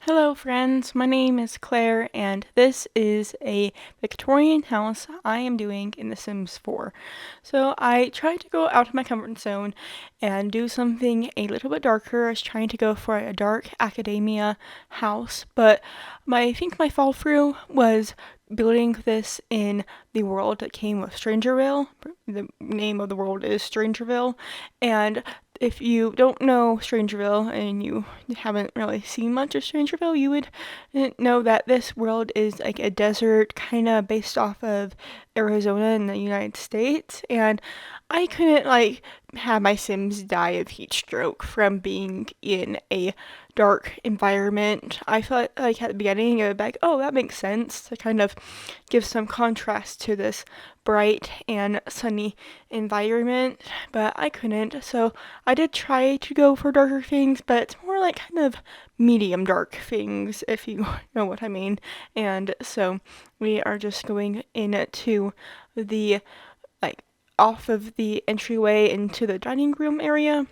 Hello friends, my name is Claire and this is a Victorian house I am doing in The Sims 4. So I tried to go out of my comfort zone and do something a little bit darker. I was trying to go for a dark academia house, but I think my fall through was building this in the world that came with Strangerville. The name of the world is Strangerville, and if you don't know Strangerville and you haven't really seen much of Strangerville, you would know that this world is like a desert kind of based off of Arizona in the United States. And I couldn't have my Sims die of heat stroke from being in a dark environment. I felt like at the beginning it would be like, oh, that makes sense to kind of give some contrast to this bright and sunny environment, but I couldn't. So I did try to go for darker things, but it's more like kind of medium dark things, if you know what I mean. And so we are just going into the off of the entryway into the dining room area.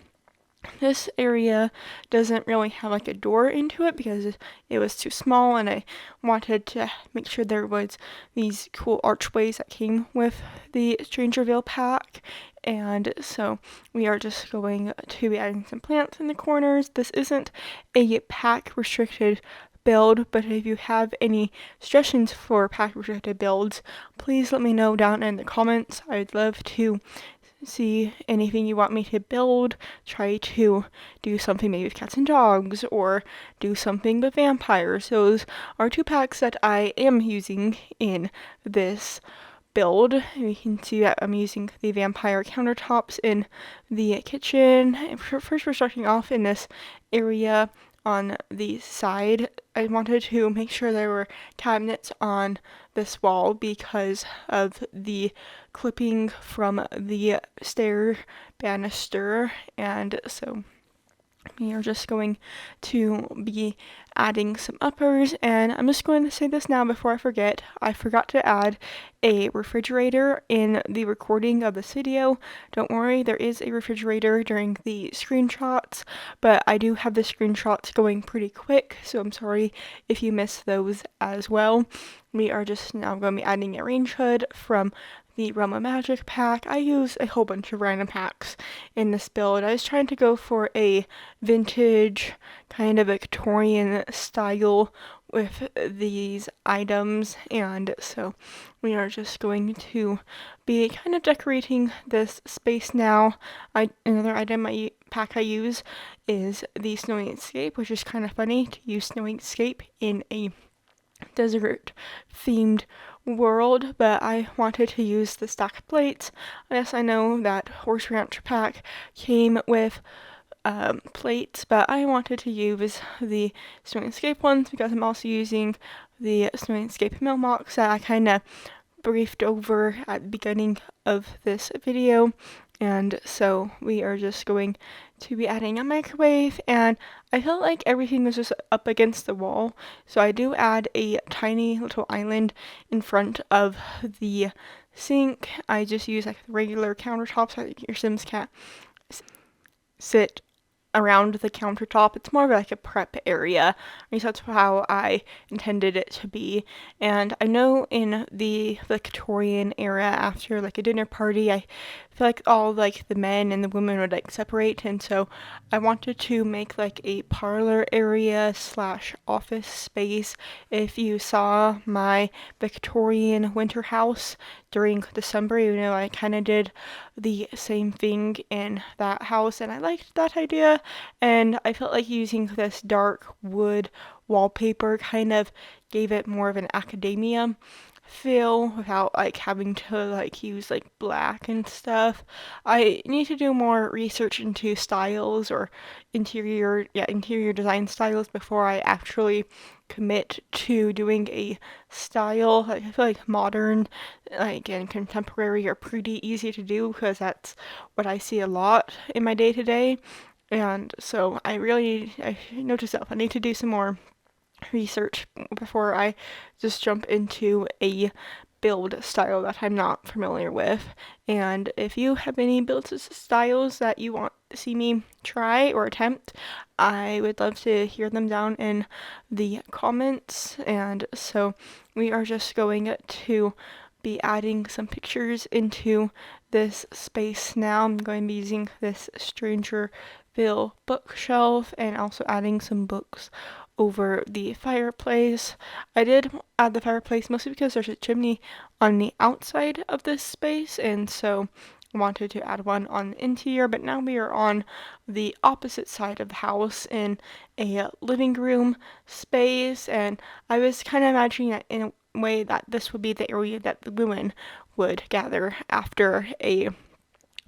This area doesn't really have a door into it because it was too small, and I wanted to make sure there was these cool archways that came with the Strangerville pack. And so we are just going to be adding some plants in the corners. This isn't a pack restricted build, but if you have any suggestions for pack restricted builds, please let me know down in the comments. I'd love to see anything you want me to build. Try to do something maybe with cats and dogs, or do something with vampires. Those are two packs that I am using in this build. You can see that I'm using the vampire countertops in the kitchen. First, we're starting off in this area on the side. I wanted to make sure there were cabinets on this wall because of the clipping from the stair banister, and so we are just going to be adding some uppers. And I'm just going to say this now before I forget. I forgot to add a refrigerator in the recording of this video. Don't worry, there is a refrigerator during the screenshots, but I do have the screenshots going pretty quick, so I'm sorry if you missed those as well. We are just now going to be adding a range hood from the Realm of Magic pack. I use a whole bunch of random packs in this build. I was trying to go for a vintage kind of Victorian style with these items, and so we are just going to be kind of decorating this space now. Another item pack I use is the Snowy Escape, which is kind of funny to use Snowy Escape in a desert themed world, but I wanted to use the stack plates. Yes, I know that Horse Ranch pack came with plates, but I wanted to use the Snowy Escape ones because I'm also using the Snowy Escape mailbox that I kind of briefed over at the beginning of this video. And so we are just going to be adding a microwave, and I felt like everything was just up against the wall, so I do add a tiny little island in front of the sink. I just use regular countertops so your Sims can't sit around the countertop. It's more of a prep area. At least that's how I intended it to be. And I know in the Victorian era, after a dinner party, I feel like all the men and the women would separate, and so I wanted to make a parlor area slash office space. If you saw my Victorian winter house during December, I kind of did the same thing in that house, and I liked that idea, and I felt like using this dark wood wallpaper kind of gave it more of an academia feel without having to use black and stuff. I need to do more research into styles or interior design styles before I actually commit to doing a style. I feel like modern and contemporary are pretty easy to do because that's what I see a lot in my day-to-day. And so I noticed that I need to do some more research before I just jump into a build style that I'm not familiar with. And if you have any build styles that you want to see me try or attempt, I would love to hear them down in the comments. And so we are just going to be adding some pictures into this space now. I'm going to be using this Strangerville bookshelf and also adding some books over the fireplace. I did add the fireplace mostly because there's a chimney on the outside of this space, and so I wanted to add one on the interior, but now we are on the opposite side of the house in a living room space, and I was kind of imagining that in a way that this would be the area that the women would gather after a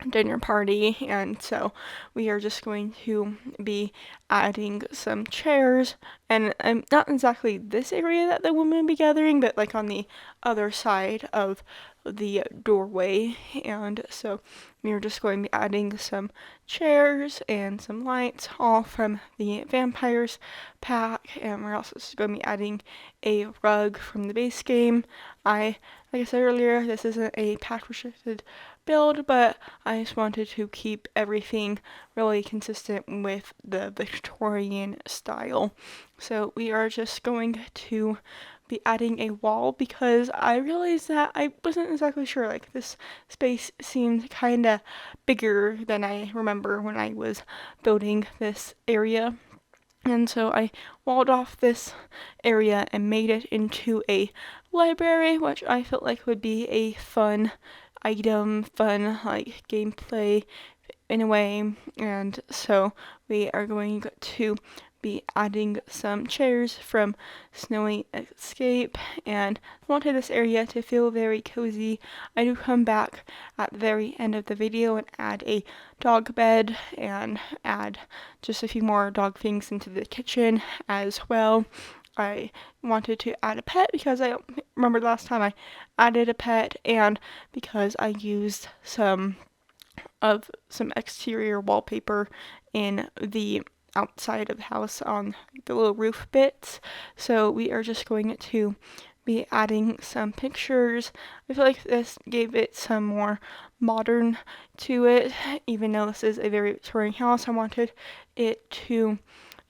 dinner party, and so we are just going to be adding some chairs, and not exactly this area that the women will be gathering, but like on the other side of the doorway. And so we are just going to be adding some chairs and some lights, all from the vampires pack, and we're also just going to be adding a rug from the base game. Like I said earlier, this isn't a pack restricted build, but I just wanted to keep everything really consistent with the Victorian style. So we are just going to be adding a wall because I realized that I wasn't exactly sure. Like, this space seemed kind of bigger than I remember when I was building this area. And so I walled off this area and made it into a library, which I felt like would be a fun item, fun like gameplay in a way. And so we are going to be adding some chairs from Snowy Escape, and I wanted this area to feel very cozy. I do come back at the very end of the video and add a dog bed and add just a few more dog things into the kitchen as well. I wanted to add a pet because I remember last time I added a pet, and because I used some exterior wallpaper in the outside of the house on the little roof bits. So we are just going to be adding some pictures. I feel like this gave it some more modern to it, even though this is a very Victorian house. I wanted it to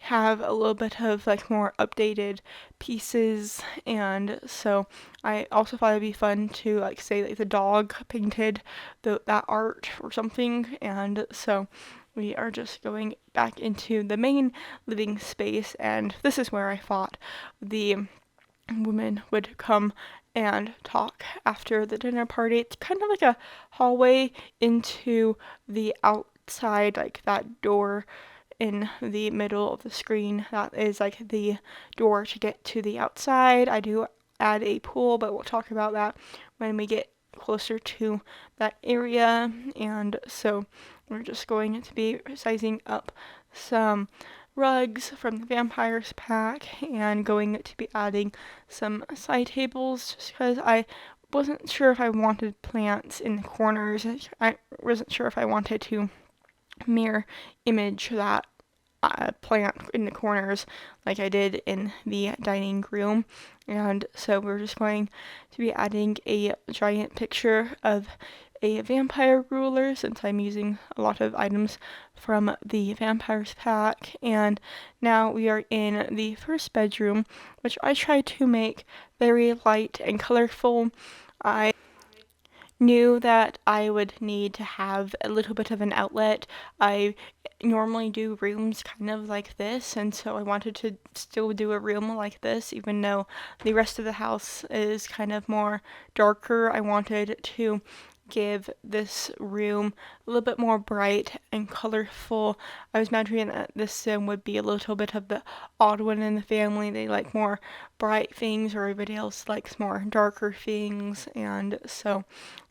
have a little bit of like more updated pieces, and so I also thought it'd be fun to like say like the dog painted that art or something. And so we are just going back into the main living space, and this is where I thought the women would come and talk after the dinner party. It's kind of like a hallway into the outside, like that door in the middle of the screen. That is like the door to get to the outside. I do add a pool, but we'll talk about that when we get closer to that area. And so we're just going to be sizing up some rugs from the vampires pack and going to be adding some side tables just because I wasn't sure if I wanted plants in the corners. I wasn't sure if I wanted to mirror image that plant in the corners like I did in the dining room. And so we're just going to be adding a giant picture of a vampire ruler, since I'm using a lot of items from the vampires pack. And now we are in the first bedroom, which I tried to make very light and colorful. I knew that I would need to have a little bit of an outlet. I normally do rooms kind of like this, and so I wanted to still do a room like this, even though the rest of the house is kind of more darker. I wanted to give this room a little bit more bright and colorful. I was imagining that this sim would be a little bit of the odd one in the family. They like more bright things, or everybody else likes more darker things. And so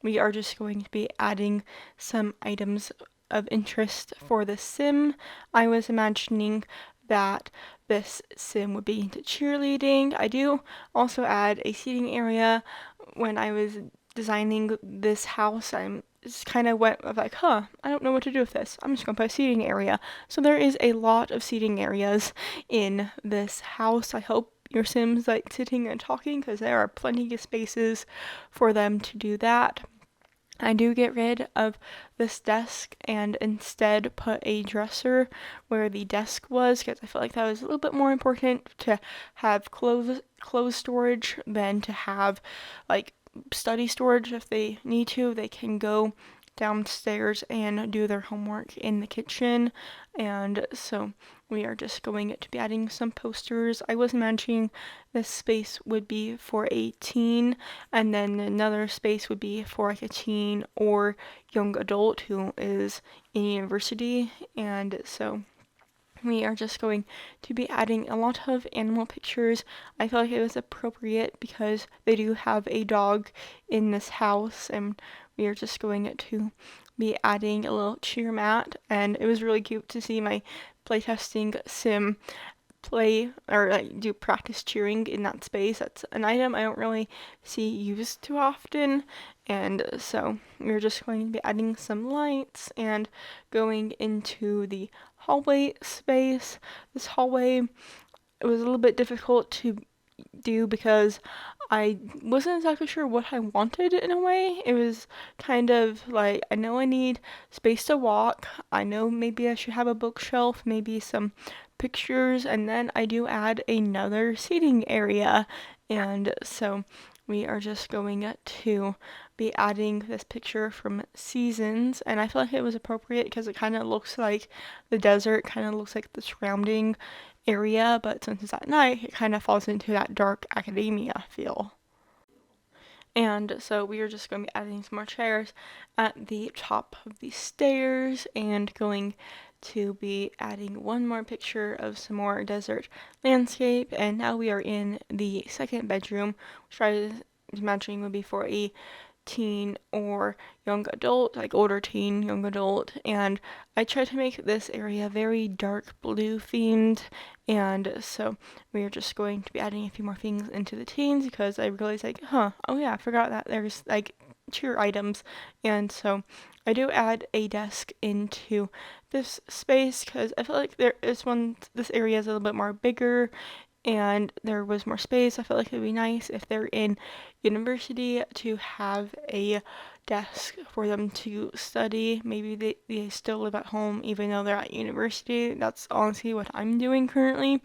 we are just going to be adding some items of interest for the sim. I was imagining that this sim would be into cheerleading. I do also add a seating area. When I was designing this house, I just kind of went of like, I don't know what to do with this. I'm just going to put a seating area. So there is a lot of seating areas in this house. I hope your Sims like sitting and talking, because there are plenty of spaces for them to do that. I do get rid of this desk and instead put a dresser where the desk was, because I feel like that was a little bit more important to have clothes storage than to have like study storage. If they need to, they can go downstairs and do their homework in the kitchen. And so we are just going to be adding some posters. I was imagining this space would be for a teen, and then another space would be for like a teen or young adult who is in university. And so we are just going to be adding a lot of animal pictures. I felt like it was appropriate because they do have a dog in this house, and we are just going to be adding a little cheer mat. And it was really cute to see my playtesting sim play or like do practice cheering in that space. That's an item I don't really see used too often. And so we're just going to be adding some lights and going into the hallway space. This hallway, it was a little bit difficult to do because I wasn't exactly sure what I wanted in a way. It was kind of like, I know I need space to walk. I know maybe I should have a bookshelf, maybe some pictures, and then I do add another seating area. And so we are just going to be adding this picture from Seasons, and I feel like it was appropriate because it kind of looks like the desert, kind of looks like the surrounding area, but since it's at night, it kind of falls into that dark academia feel. And so we are just going to be adding some more chairs at the top of the stairs and going to be adding one more picture of some more desert landscape. And now we are in the second bedroom, which I was imagining would be for a teen or young adult, like older teen, young adult, and I tried to make this area very dark blue themed, and so we are just going to be adding a few more things into the teens because I realized like, oh yeah, I forgot that there's like cheer items, and so I do add a desk into this space because I feel like this area is a little bit more bigger and there was more space. I felt like it would be nice if they're in university to have a desk for them to study. Maybe they still live at home even though they're at university. That's honestly what I'm doing currently.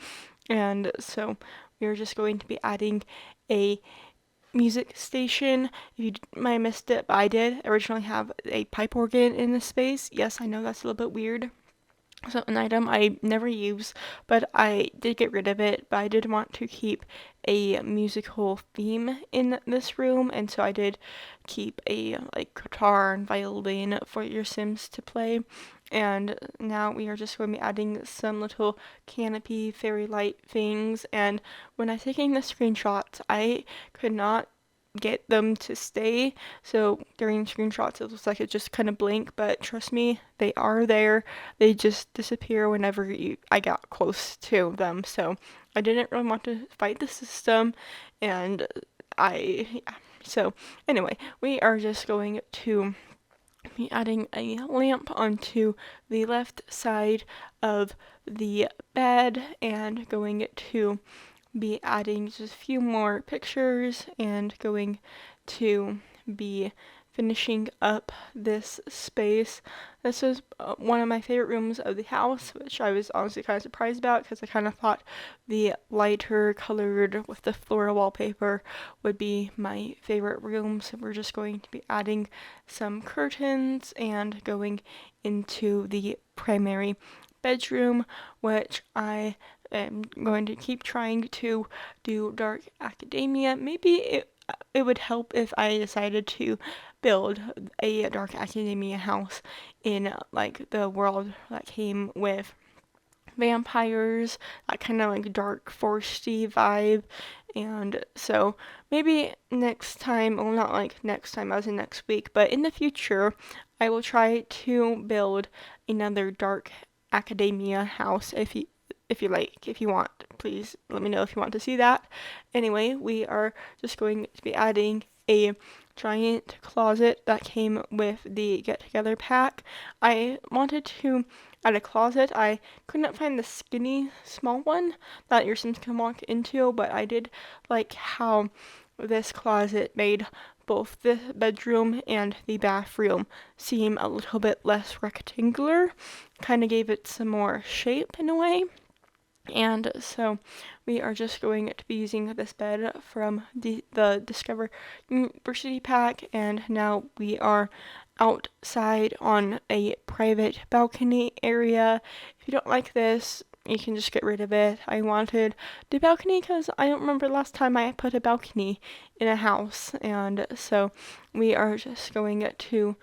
And so we're just going to be adding a music station. If you might have missed it, but I did originally have a pipe organ in this space. Yes, I know that's a little bit weird. So an item I never use, but I did get rid of it, but I did want to keep a musical theme in this room, and so I did keep a like guitar and violin for your Sims to play. And now we are just going to be adding some little canopy fairy light things, and when I taking the screenshots, I could not get them to stay. So during screenshots, it looks like it just kind of blink, but trust me, they are there. They just disappear whenever I got close to them. So I didn't really want to fight the system, and yeah. So anyway, we are just going to be adding a lamp onto the left side of the bed and going to be adding just a few more pictures and going to be finishing up this space. This is one of my favorite rooms of the house, which I was honestly kind of surprised about because I kind of thought the lighter colored with the floral wallpaper would be my favorite room. So we're just going to be adding some curtains and going into the primary bedroom, which I am going to keep trying to do dark academia. Maybe it would help if I decided to build a dark academia house in like the world that came with vampires, that kind of like dark foresty vibe. And so maybe next time, well, not like next time as in next week, but in the future, I will try to build another dark academia house. If you want, please let me know if you want to see that. Anyway, we are just going to be adding a giant closet that came with the get together pack. I wanted to at a closet. I could not find the skinny small one that your Sims can walk into, but I did like how this closet made both the bedroom and the bathroom seem a little bit less rectangular. Kind of gave it some more shape in a way. And so we are just going to be using this bed from the Discover University pack, and now we are outside on a private balcony area. If you don't like this, you can just get rid of it. I wanted the balcony because I don't remember the last time I put a balcony in a house, and so we are just going to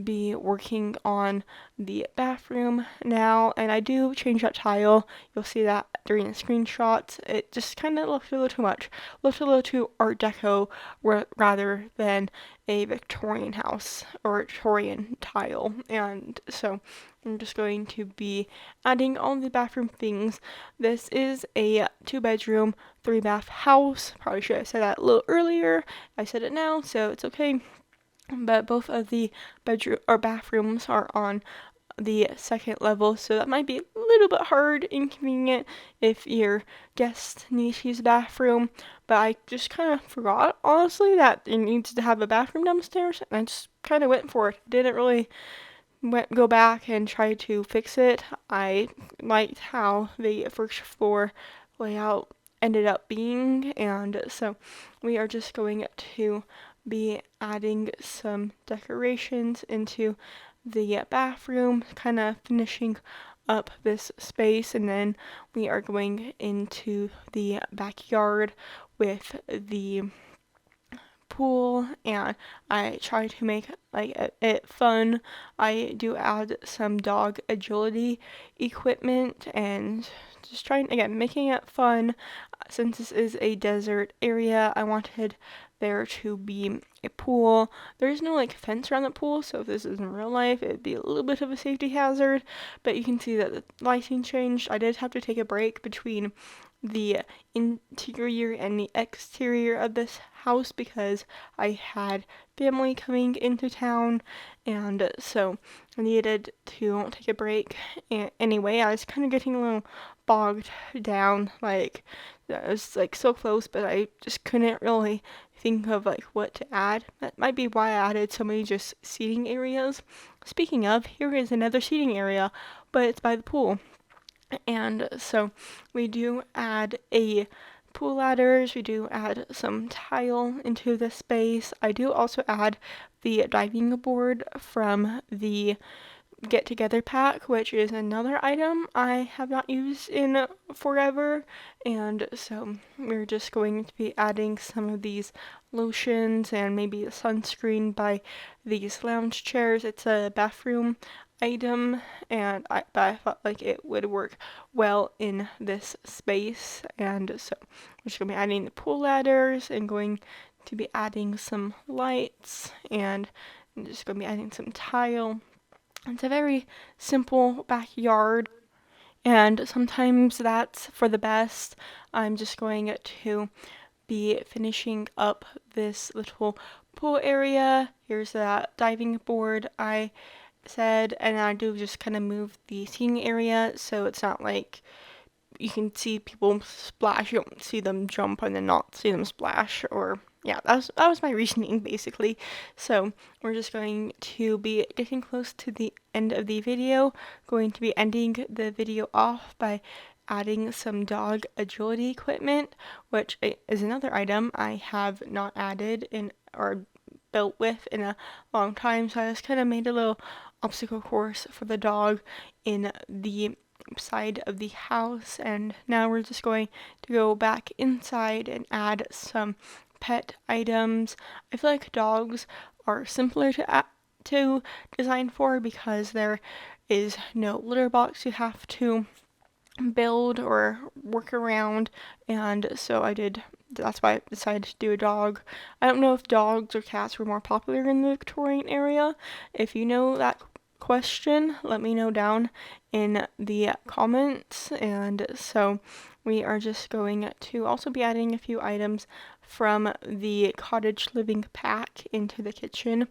be working on the bathroom now, and I do change that tile. You'll see that during the screenshots. It just kind of looked a little too much. Looked a little too Art Deco rather than a Victorian house or Victorian tile, and so I'm just going to be adding all the bathroom things. This is a 2-bedroom, 3-bath house. Probably should have said that a little earlier. I said it now, so it's okay. But both of the bedroom or bathrooms are on the second level, so that might be a little bit hard, inconvenient if your guest needs to use the bathroom. But I just kind of forgot, honestly, that it needs to have a bathroom downstairs, and I just kind of went for it. Didn't really go back and try to fix it. I liked how the first floor layout ended up being, and so we are just going to be adding some decorations into the bathroom, kind of finishing up this space, and then we are going into the backyard with the pool, and I try to make it fun. I do add some dog agility equipment and just trying, again, making it fun. Since this is a desert area, I wanted there to be a pool. There's no fence around the pool, so if this is in real life, it'd be a little bit of a safety hazard, but you can see that the lighting changed. I did have to take a break between the interior and the exterior of this house because I had family coming into town, and so I needed to take a break. And anyway, I was kind of getting a little bogged down. I was so close, but I just couldn't really think of what to add. That might be why I added so many just seating areas. Speaking of, here is another seating area, but it's by the pool. And so we do add a pool ladders, we do add some tile into the space. I do also add the diving board from the Get Together pack, which is another item I have not used in forever, and so we're just going to be adding some of these lotions and maybe a sunscreen by these lounge chairs. It's a bathroom item, and I thought it would work well in this space, and so we're just going to be adding the pool ladders and going to be adding some lights, and I'm just going to be adding some tile. It's a very simple backyard, and sometimes that's for the best. I'm just going to be finishing up this little pool area. Here's that diving board I said, and I do just kind of move the seating area so it's not you can see people splash. You don't see them jump and then not see them splash, or yeah, that was my reasoning basically. So we're just going to be getting close to the end of the video. Going to be ending the video off by adding some dog agility equipment, which is another item I have not added in or built with in a long time. So I just kind of made a little obstacle course for the dog in the side of the house, and now we're just going to go back inside and add some pet items. I feel like dogs are simpler to design for because there is no litter box you have to build or work around, and so that's why I decided to do a dog. I don't know if dogs or cats were more popular in the Victorian area. If you know that question, let me know down in the comments. And so we are just going to also be adding a few items from the cottage living pack into the kitchen.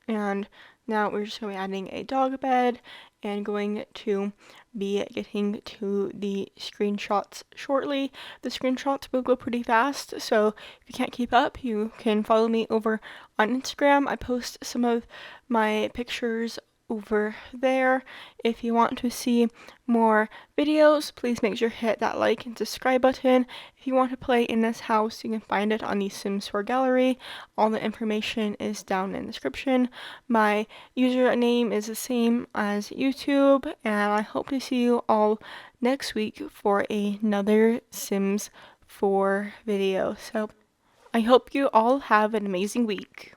And now we're just going to be adding a dog bed and going to be getting to the screenshots shortly. The screenshots will go pretty fast, so if you can't keep up, you can follow me over on Instagram. I post some of my pictures over there. If you want to see more videos, please make sure to hit that like and subscribe button. If you want to play in this house, you can find it on the Sims 4 gallery. All the information is down in the description. My username is the same as YouTube, and I hope to see you all next week for another Sims 4 video. So I hope you all have an amazing week.